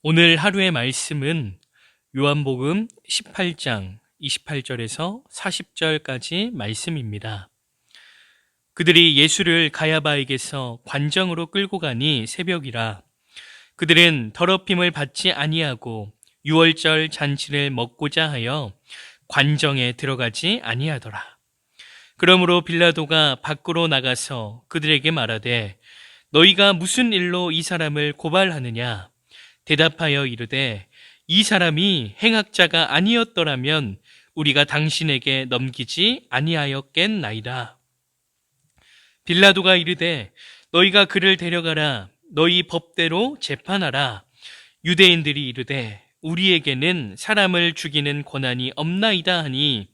오늘 하루의 말씀은 요한복음 18장 28절에서 40절까지 말씀입니다. 그들이 예수를 가야바에게서 관정으로 끌고 가니 새벽이라. 그들은 더럽힘을 받지 아니하고 유월절 잔치를 먹고자 하여 관정에 들어가지 아니하더라. 그러므로 빌라도가 밖으로 나가서 그들에게 말하되 너희가 무슨 일로 이 사람을 고발하느냐? 대답하여 이르되 이 사람이 행악자가 아니었더라면 우리가 당신에게 넘기지 아니하였겠나이다. 빌라도가 이르되 너희가 그를 데려가라. 너희 법대로 재판하라. 유대인들이 이르되 우리에게는 사람을 죽이는 권한이 없나이다 하니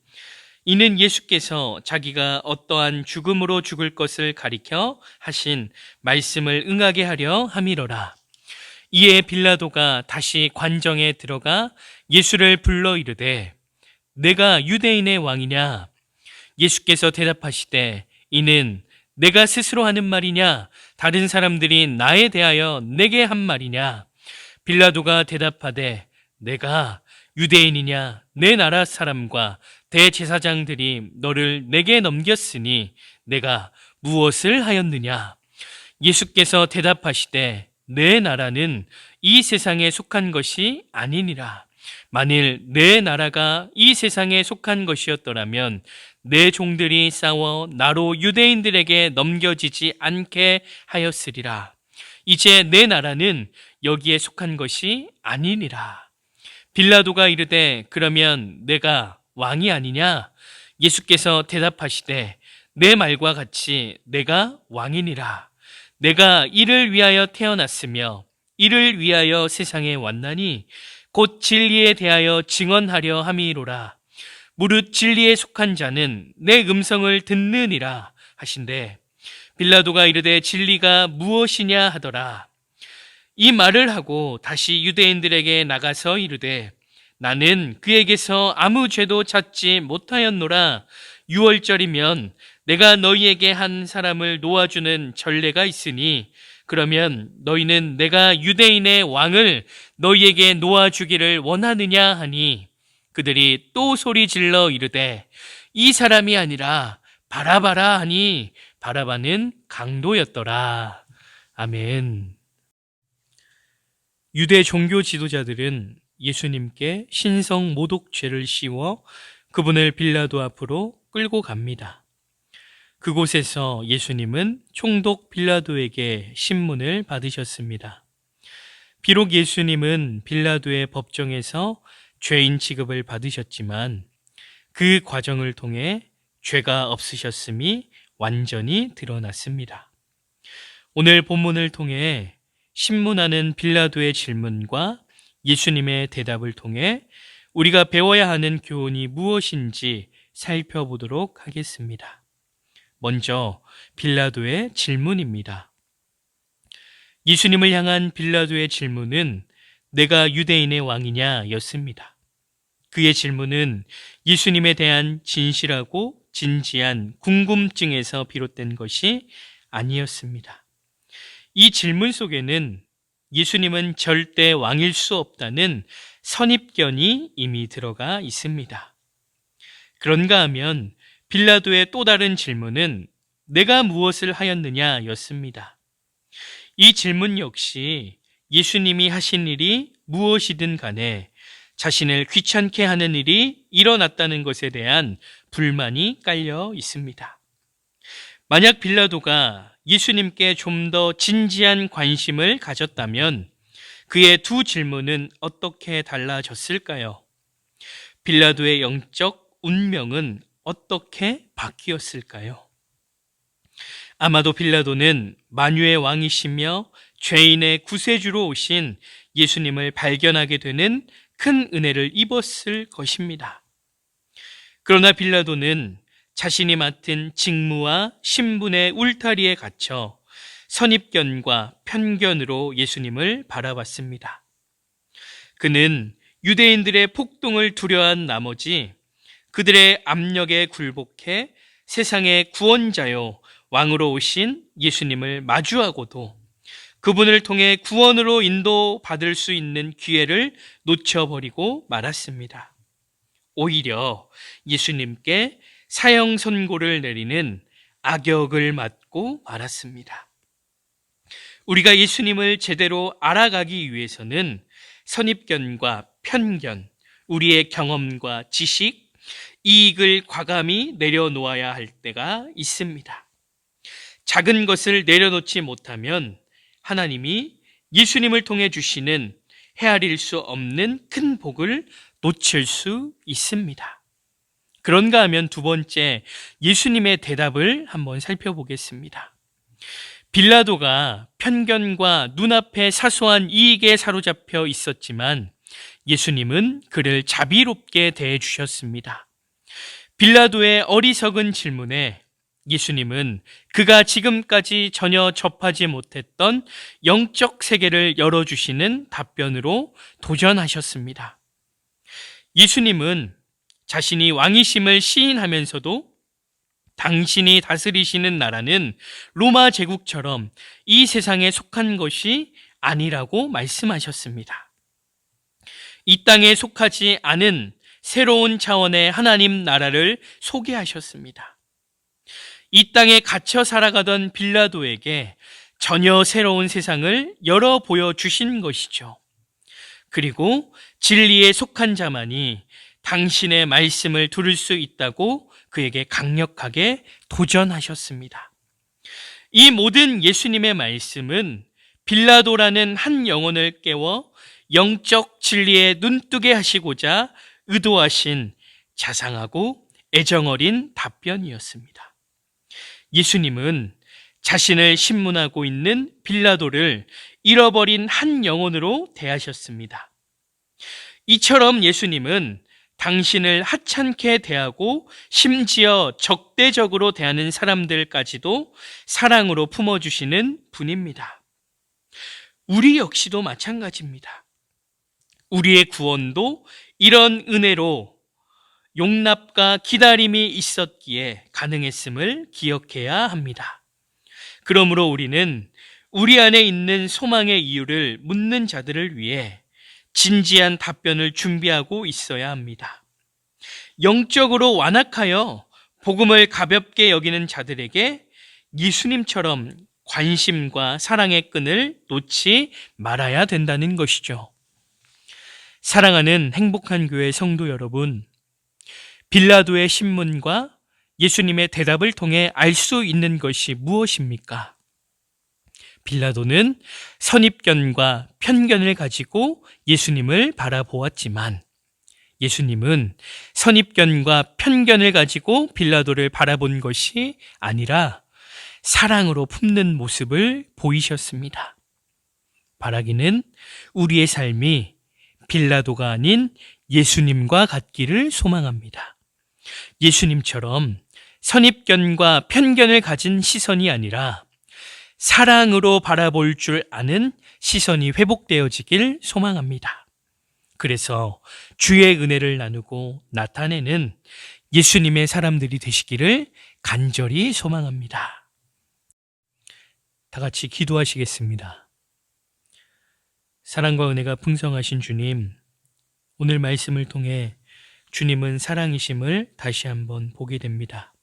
이는 예수께서 자기가 어떠한 죽음으로 죽을 것을 가리켜 하신 말씀을 응하게 하려 함이로라. 이에 빌라도가 다시 관정에 들어가 예수를 불러 이르되 내가 유대인의 왕이냐? 예수께서 대답하시되 이는 내가 스스로 하는 말이냐? 다른 사람들이 나에 대하여 내게 한 말이냐? 빌라도가 대답하되 내가 유대인이냐? 내 나라 사람과 대제사장들이 너를 내게 넘겼으니 내가 무엇을 하였느냐? 예수께서 대답하시되 내 나라는 이 세상에 속한 것이 아니니라. 만일 내 나라가 이 세상에 속한 것이었더라면 내 종들이 싸워 나로 유대인들에게 넘겨지지 않게 하였으리라. 이제 내 나라는 여기에 속한 것이 아니니라. 빌라도가 이르되 그러면 내가 왕이 아니냐? 예수께서 대답하시되 내 말과 같이 내가 왕이니라. 내가 이를 위하여 태어났으며 이를 위하여 세상에 왔나니 곧 진리에 대하여 증언하려 함이로라. 무릇 진리에 속한 자는 내 음성을 듣느니라 하신대 빌라도가 이르되 진리가 무엇이냐 하더라. 이 말을 하고 다시 유대인들에게 나가서 이르되 나는 그에게서 아무 죄도 찾지 못하였노라. 유월절이면 내가 너희에게 한 사람을 놓아주는 전례가 있으니 그러면 너희는 내가 유대인의 왕을 너희에게 놓아주기를 원하느냐 하니 그들이 또 소리 질러 이르되 이 사람이 아니라 바라바라 하니 바라바는 강도였더라. 아멘. 유대 종교 지도자들은 예수님께 신성 모독죄를 씌워 그분을 빌라도 앞으로 끌고 갑니다. 그곳에서 예수님은 총독 빌라도에게 신문을 받으셨습니다. 비록 예수님은 빌라도의 법정에서 죄인 취급을 받으셨지만 그 과정을 통해 죄가 없으셨음이 완전히 드러났습니다. 오늘 본문을 통해 신문하는 빌라도의 질문과 예수님의 대답을 통해 우리가 배워야 하는 교훈이 무엇인지 살펴보도록 하겠습니다. 먼저 빌라도의 질문입니다. 예수님을 향한 빌라도의 질문은 내가 유대인의 왕이냐 였습니다. 그의 질문은 예수님에 대한 진실하고 진지한 궁금증에서 비롯된 것이 아니었습니다. 이 질문 속에는 예수님은 절대 왕일 수 없다는 선입견이 이미 들어가 있습니다. 그런가 하면 빌라도의 또 다른 질문은 내가 무엇을 하였느냐 였습니다. 이 질문 역시 예수님이 하신 일이 무엇이든 간에 자신을 귀찮게 하는 일이 일어났다는 것에 대한 불만이 깔려 있습니다. 만약 빌라도가 예수님께 좀 더 진지한 관심을 가졌다면 그의 두 질문은 어떻게 달라졌을까요? 빌라도의 영적 운명은 어떻게 바뀌었을까요? 아마도 빌라도는 만유의 왕이시며 죄인의 구세주로 오신 예수님을 발견하게 되는 큰 은혜를 입었을 것입니다. 그러나 빌라도는 자신이 맡은 직무와 신분의 울타리에 갇혀 선입견과 편견으로 예수님을 바라봤습니다. 그는 유대인들의 폭동을 두려워한 나머지 그들의 압력에 굴복해 세상의 구원자요 왕으로 오신 예수님을 마주하고도 그분을 통해 구원으로 인도받을 수 있는 기회를 놓쳐버리고 말았습니다. 오히려 예수님께 사형 선고를 내리는 악역을 맡고 말았습니다. 우리가 예수님을 제대로 알아가기 위해서는 선입견과 편견, 우리의 경험과 지식, 이익을 과감히 내려놓아야 할 때가 있습니다. 작은 것을 내려놓지 못하면 하나님이 예수님을 통해 주시는 헤아릴 수 없는 큰 복을 놓칠 수 있습니다. 그런가 하면 두 번째, 예수님의 대답을 한번 살펴보겠습니다. 빌라도가 편견과 눈앞의 사소한 이익에 사로잡혀 있었지만 예수님은 그를 자비롭게 대해 주셨습니다. 빌라도의 어리석은 질문에 예수님은 그가 지금까지 전혀 접하지 못했던 영적 세계를 열어주시는 답변으로 도전하셨습니다. 예수님은 자신이 왕이심을 시인하면서도 당신이 다스리시는 나라는 로마 제국처럼 이 세상에 속한 것이 아니라고 말씀하셨습니다. 이 땅에 속하지 않은 새로운 차원의 하나님 나라를 소개하셨습니다. 이 땅에 갇혀 살아가던 빌라도에게 전혀 새로운 세상을 열어 보여주신 것이죠. 그리고 진리에 속한 자만이 당신의 말씀을 들을 수 있다고 그에게 강력하게 도전하셨습니다. 이 모든 예수님의 말씀은 빌라도라는 한 영혼을 깨워 영적 진리에 눈뜨게 하시고자 의도하신 자상하고 애정어린 답변이었습니다. 예수님은 자신을 신문하고 있는 빌라도를 잃어버린 한 영혼으로 대하셨습니다. 이처럼 예수님은 당신을 하찮게 대하고 심지어 적대적으로 대하는 사람들까지도 사랑으로 품어주시는 분입니다. 우리 역시도 마찬가지입니다. 우리의 구원도 이런 은혜로 용납과 기다림이 있었기에 가능했음을 기억해야 합니다. 그러므로 우리는 우리 안에 있는 소망의 이유를 묻는 자들을 위해 진지한 답변을 준비하고 있어야 합니다. 영적으로 완악하여 복음을 가볍게 여기는 자들에게 예수님처럼 관심과 사랑의 끈을 놓지 말아야 된다는 것이죠. 사랑하는 행복한 교회 성도 여러분, 빌라도의 신문과 예수님의 대답을 통해 알 수 있는 것이 무엇입니까? 빌라도는 선입견과 편견을 가지고 예수님을 바라보았지만 예수님은 선입견과 편견을 가지고 빌라도를 바라본 것이 아니라 사랑으로 품는 모습을 보이셨습니다. 바라기는 우리의 삶이 빌라도가 아닌 예수님과 같기를 소망합니다. 예수님처럼 선입견과 편견을 가진 시선이 아니라 사랑으로 바라볼 줄 아는 시선이 회복되어지길 소망합니다. 그래서 주의 은혜를 나누고 나타내는 예수님의 사람들이 되시기를 간절히 소망합니다. 다 같이 기도하시겠습니다. 사랑과 은혜가 풍성하신 주님, 오늘 말씀을 통해 주님은 사랑이심을 다시 한번 보게 됩니다.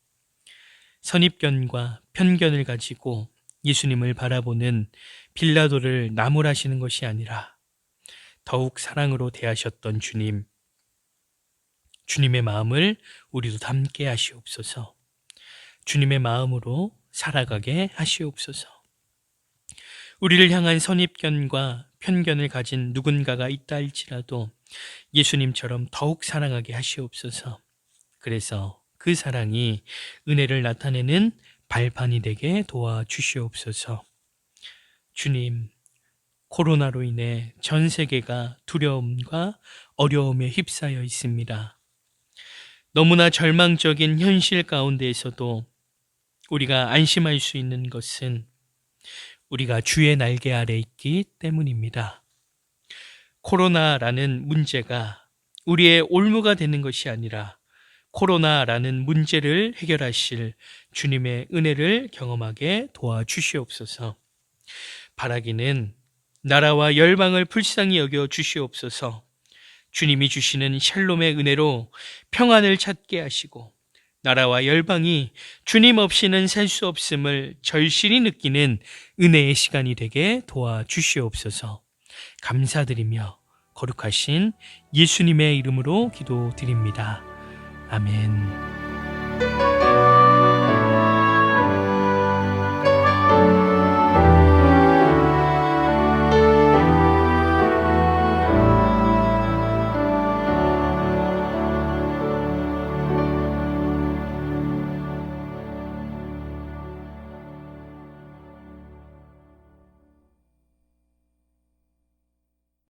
선입견과 편견을 가지고 예수님을 바라보는 빌라도를 나무라시는 것이 아니라 더욱 사랑으로 대하셨던 주님, 주님의 마음을 우리도 담게 하시옵소서. 주님의 마음으로 살아가게 하시옵소서. 우리를 향한 선입견과 편견을 가진 누군가가 있다 할지라도 예수님처럼 더욱 사랑하게 하시옵소서. 그래서 그 사랑이 은혜를 나타내는 발판이 되게 도와주시옵소서. 주님, 코로나로 인해 전 세계가 두려움과 어려움에 휩싸여 있습니다. 너무나 절망적인 현실 가운데에서도 우리가 안심할 수 있는 것은 우리가 주의 날개 아래 있기 때문입니다. 코로나라는 문제가 우리의 올무가 되는 것이 아니라 코로나라는 문제를 해결하실 주님의 은혜를 경험하게 도와주시옵소서. 바라기는 나라와 열방을 불쌍히 여겨 주시옵소서. 주님이 주시는 샬롬의 은혜로 평안을 찾게 하시고 나라와 열방이 주님 없이는 살 수 없음을 절실히 느끼는 은혜의 시간이 되게 도와주시옵소서. 감사드리며 거룩하신 예수님의 이름으로 기도드립니다. 아멘.